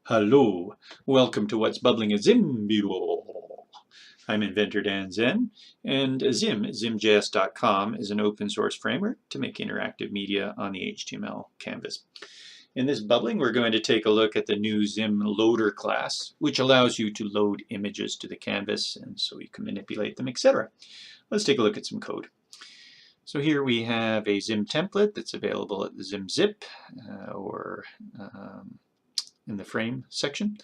Hello, welcome to What's Bubbling at ZIM. I'm inventor Dan Zen, and ZIM, ZIMjs.com, is an open source framework to make interactive media on the HTML canvas. In this bubbling, we're going to take a look at the new ZIM.Loader class, which allows you to load images to the canvas, and so you can manipulate them, etc. Let's take a look at some code. So here we have a ZIM template that's available at the ZIM zip or in the frame section.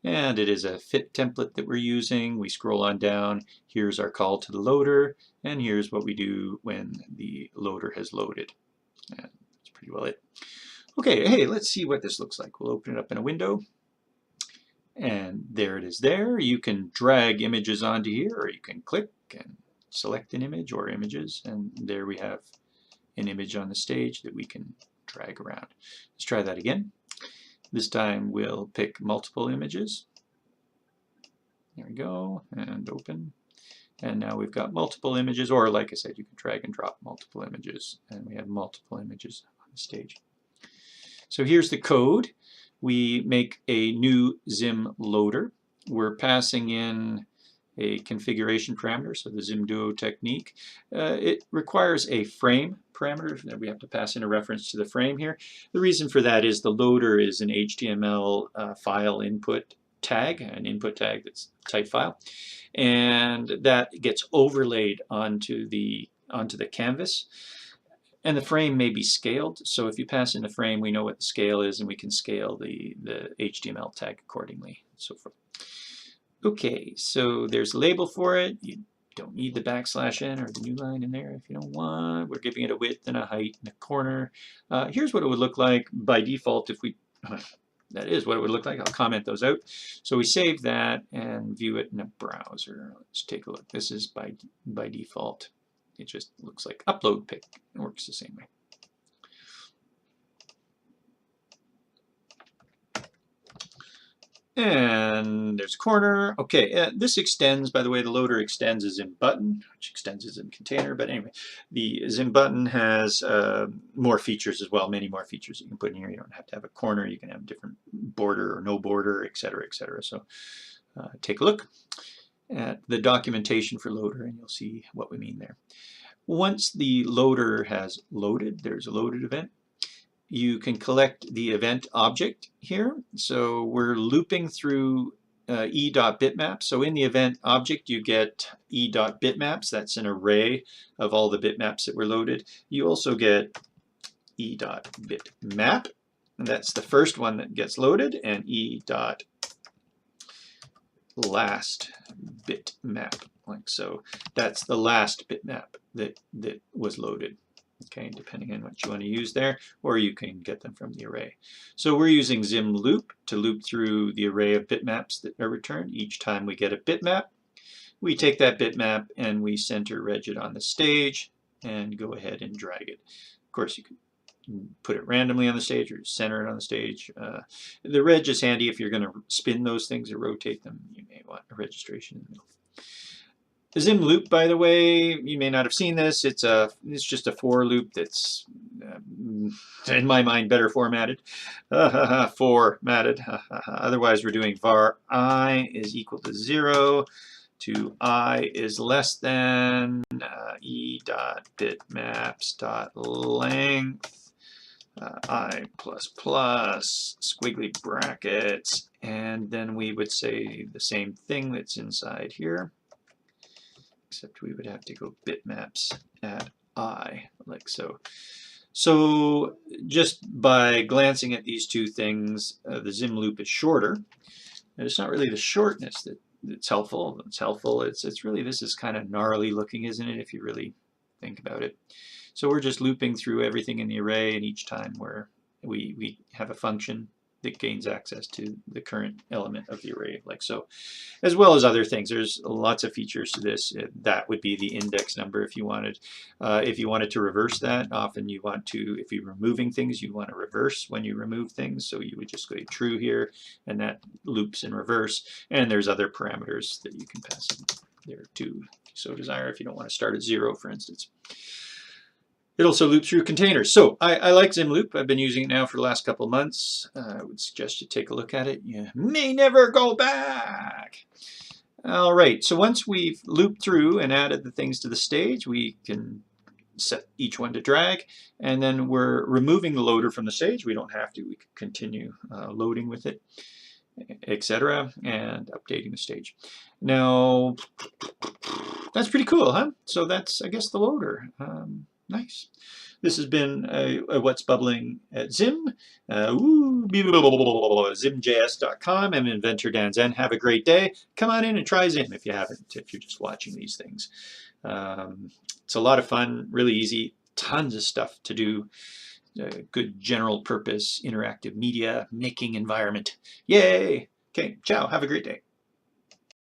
And it is a fit template that we're using. We scroll on down. Here's our call to the loader. And here's what we do when the loader has loaded. And that's pretty well it. Okay, hey, let's see what this looks like. We'll open it up in a window. And there it is there. You can drag images onto here, or you can click and select an image or images. And there we have an image on the stage that we can drag around. Let's try that again. This time we'll pick multiple images. There we go, and open. And now we've got multiple images, or like I said, you can drag and drop multiple images, and we have multiple images on the stage. So here's the code. We make a new ZIM loader. We're passing in a configuration parameter, so the Zim Duo technique. It requires a frame parameter that we have to pass in a reference to the frame here. The reason for that is the loader is an HTML file input tag, an input tag that's type file, and that gets overlaid onto the canvas. And the frame may be scaled, so if you pass in the frame, we know what the scale is, and we can scale the HTML tag accordingly, and so forth. Okay, so there's a label for it. You don't need the \n or the new line in there if you don't want. We're giving it a width and a height and a corner. Here's what it would look like by default if we, that is what it would look like. I'll comment those out. So we save that and view it in a browser. Let's take a look. This is by default. It just looks like upload pic. It works the same way. And there's a corner. Okay, this extends, by the way, the loader extends a ZIM button, which extends a ZIM container. But anyway, the ZIM button has more features as well, many more features you can put in here. You don't have to have a corner. You can have different border or no border, et cetera, et cetera. So take a look at the documentation for loader, and you'll see what we mean there. Once the loader has loaded, there's a loaded event. You can collect the event object here. So we're looping through e.bitmaps. So in the event object, you get e.bitmaps. That's an array of all the bitmaps that were loaded. You also get e.bitmap. And that's the first one that gets loaded, and e.last bitmap, like so. That's the last bitmap that was loaded. Okay, depending on what you want to use there, or you can get them from the array. So we're using ZIM Loop to loop through the array of bitmaps that are returned. Each time we get a bitmap, we take that bitmap and we center reg it on the stage and go ahead and drag it. Of course, you can put it randomly on the stage or center it on the stage. The reg is handy if you're going to spin those things or rotate them. You may want a registration in the middle. The ZIM loop, by the way, you may not have seen this. It's just a for loop that's, in my mind, better formatted. Formatted. Otherwise, we're doing var I is equal to 0 to I is less than e.bitmaps.length I plus plus squiggly brackets, and then we would say the same thing that's inside here. Except we would have to go bitmaps at I, like so. So just by glancing at these two things, the ZIM loop is shorter. And it's not really the shortness that's helpful. It's helpful. It's really, this is kind of gnarly looking, isn't it, if you really think about it. So we're just looping through everything in the array, and each time we have a function that gains access to the current element of the array, like so, as well as other things. There's lots of features to this. That would be the index number if you wanted. If you wanted to reverse that, often you want to, if you're removing things, you want to reverse when you remove things. So you would just go true here, and that loops in reverse. And there's other parameters that you can pass in there too, so desire, if you don't want to start at 0, for instance. It also loops through containers. So I like ZIM Loop. I've been using it now for the last couple of months. I would suggest you take a look at it. You may never go back. All right, so once we've looped through and added the things to the stage, we can set each one to drag, and then we're removing the loader from the stage. We don't have to. We can continue loading with it, etc., and updating the stage. Now, that's pretty cool, huh? So that's, I guess, the loader. Nice. This has been a What's Bubbling at Zim. ZIMjs.com. I'm inventor Dan Zen. Have a great day. Come on in and try Zim if you haven't, if you're just watching these things. It's a lot of fun, really easy, tons of stuff to do. Good general purpose interactive media making environment. Yay! Okay, ciao. Have a great day.